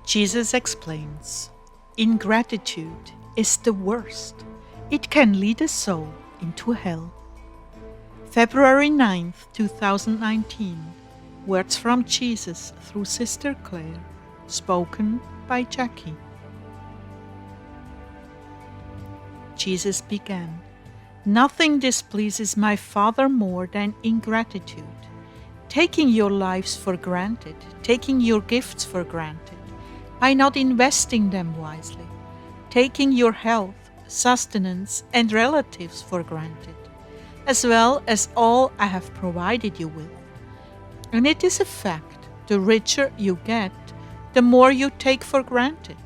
Jesus explains, ingratitude is the worst. It can lead a soul into hell. February 9th, 2019. Words from Jesus through Sister Clare, spoken by Jackie. Jesus began, "Nothing displeases my Father more than ingratitude, taking your lives for granted, taking your gifts for granted, by not investing them wisely, taking your health, sustenance, and relatives for granted, as well as all I have provided you with. And it is a fact, the richer you get, the more you take for granted.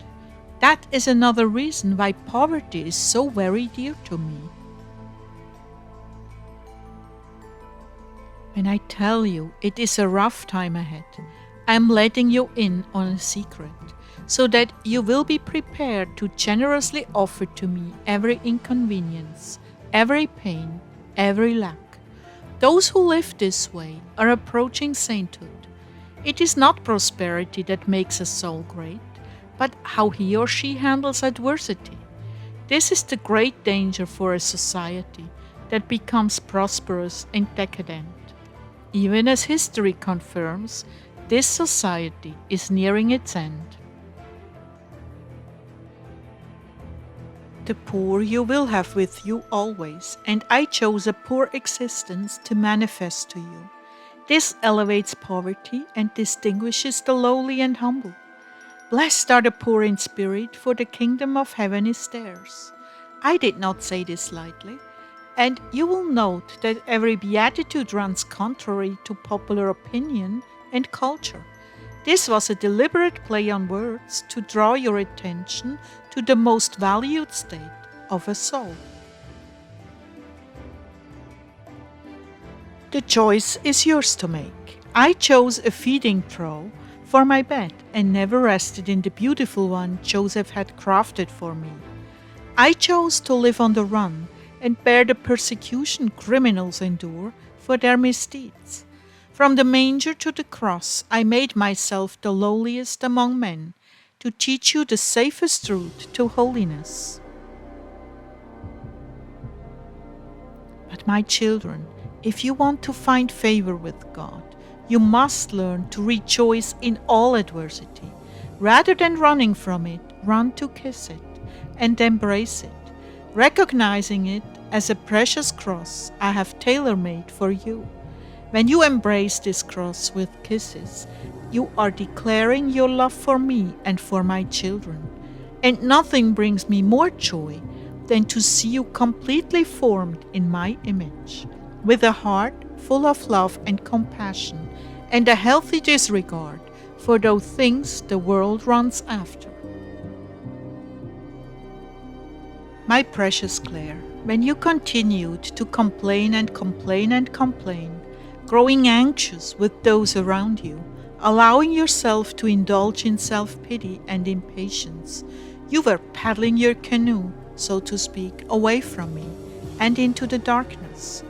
That is another reason why poverty is so very dear to me. When I tell you it is a rough time ahead, I am letting you in on a secret, so that you will be prepared to generously offer to me every inconvenience, every pain, every lack. Those who live this way are approaching sainthood. It is not prosperity that makes a soul great, but how he or she handles adversity. This is the great danger for a society that becomes prosperous and decadent. Even as history confirms, this society is nearing its end. The poor you will have with you always, and I chose a poor existence to manifest to you. This elevates poverty and distinguishes the lowly and humble. Blessed are the poor in spirit, for the kingdom of heaven is theirs. I did not say this lightly, and you will note that every beatitude runs contrary to popular opinion and culture. This was a deliberate play on words to draw your attention to the most valued state of a soul. The choice is yours to make. I chose a feeding trough for my bed and never rested in the beautiful one Joseph had crafted for me. I chose to live on the run and bear the persecution criminals endure for their misdeeds. From the manger to the cross, I made myself the lowliest among men to teach you the safest route to holiness. But my children, if you want to find favor with God, you must learn to rejoice in all adversity. Rather than running from it, run to kiss it and embrace it, recognizing it as a precious cross I have tailor-made for you. When you embrace this cross with kisses, you are declaring your love for me and for my children. And nothing brings me more joy than to see you completely formed in my image, with a heart full of love and compassion, and a healthy disregard for those things the world runs after. My precious Clare, when you continued to complain and complain and complain, growing anxious with those around you, allowing yourself to indulge in self-pity and impatience, you were paddling your canoe, so to speak, away from me and into the darkness.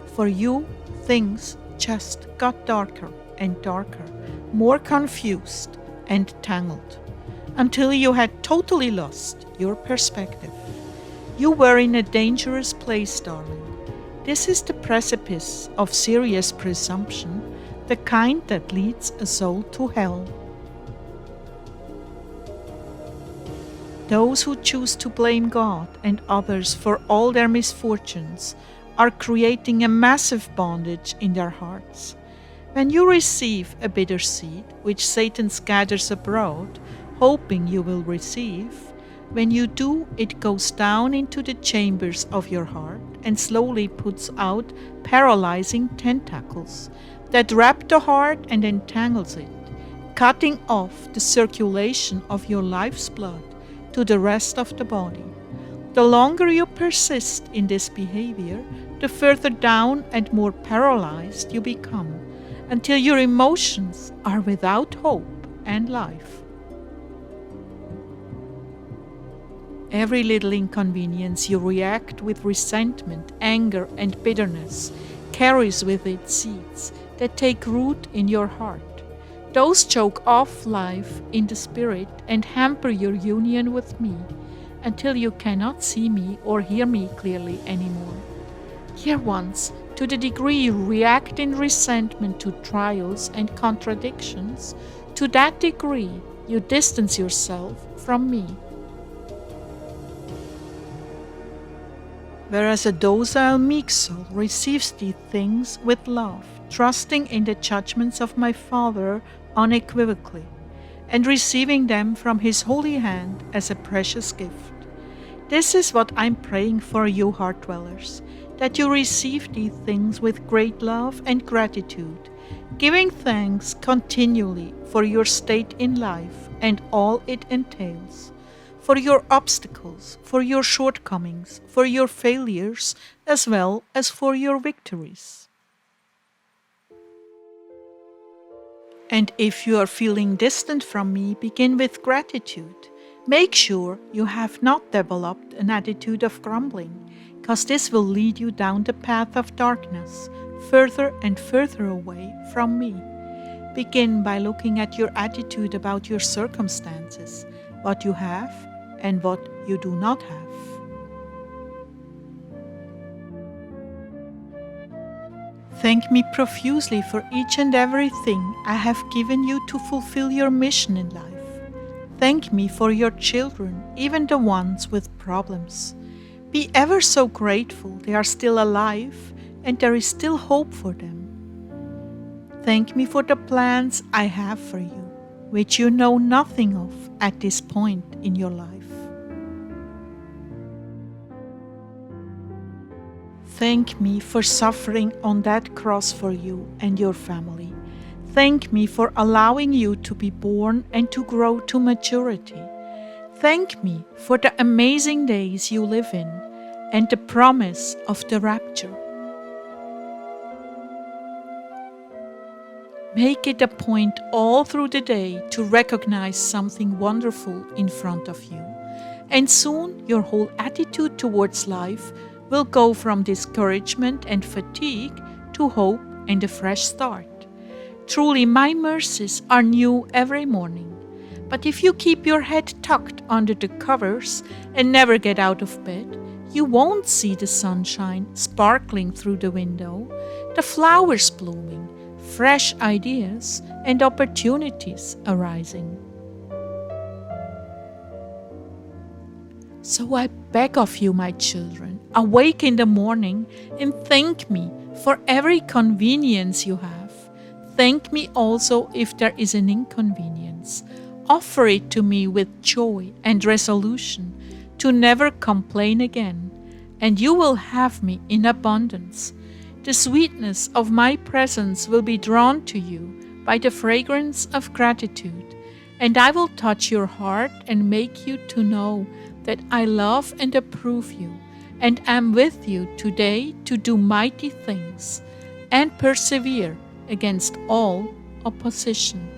For you, things just got darker and darker, more confused and tangled, until you had totally lost your perspective. You were in a dangerous place, darling. This is the precipice of serious presumption, the kind that leads a soul to hell. Those who choose to blame God and others for all their misfortunes are creating a massive bondage in their hearts. When you receive a bitter seed, which Satan scatters abroad, hoping you will receive, when you do, it goes down into the chambers of your heart and slowly puts out paralyzing tentacles that wrap the heart and entangles it, cutting off the circulation of your life's blood to the rest of the body. The longer you persist in this behavior, the further down and more paralyzed you become, until your emotions are without hope and life. Every little inconvenience you react with resentment, anger, and bitterness carries with it seeds that take root in your heart. Those choke off life in the spirit and hamper your union with me until you cannot see me or hear me clearly anymore. Dear ones, to the degree you react in resentment to trials and contradictions, to that degree you distance yourself from me. Whereas a docile, meek soul receives these things with love, trusting in the judgments of my Father unequivocally, and receiving them from His holy hand as a precious gift. This is what I'm praying for you, heart dwellers, that you receive these things with great love and gratitude, giving thanks continually for your state in life and all it entails, for your obstacles, for your shortcomings, for your failures, as well as for your victories. And if you are feeling distant from me, begin with gratitude. Make sure you have not developed an attitude of grumbling, because this will lead you down the path of darkness, further and further away from me. Begin by looking at your attitude about your circumstances, what you have and what you do not have. Thank me profusely for each and everything I have given you to fulfill your mission in life. Thank me for your children, even the ones with problems. Be ever so grateful they are still alive and there is still hope for them. Thank me for the plans I have for you, which you know nothing of at this point in your life. Thank me for suffering on that cross for you and your family. Thank me for allowing you to be born and to grow to maturity. Thank me for the amazing days you live in and the promise of the rapture. Make it a point all through the day to recognize something wonderful in front of you. And soon your whole attitude towards life will go from discouragement and fatigue to hope and a fresh start. Truly, my mercies are new every morning. But if you keep your head tucked under the covers and never get out of bed, you won't see the sunshine sparkling through the window, the flowers blooming, fresh ideas and opportunities arising. So I beg of you, my children, awake in the morning and thank me for every convenience you have. Thank me also if there is an inconvenience. Offer it to me with joy and resolution to never complain again, and you will have me in abundance. The sweetness of my presence will be drawn to you by the fragrance of gratitude, and I will touch your heart and make you to know that I love and approve you, and am with you today to do mighty things and persevere against all opposition.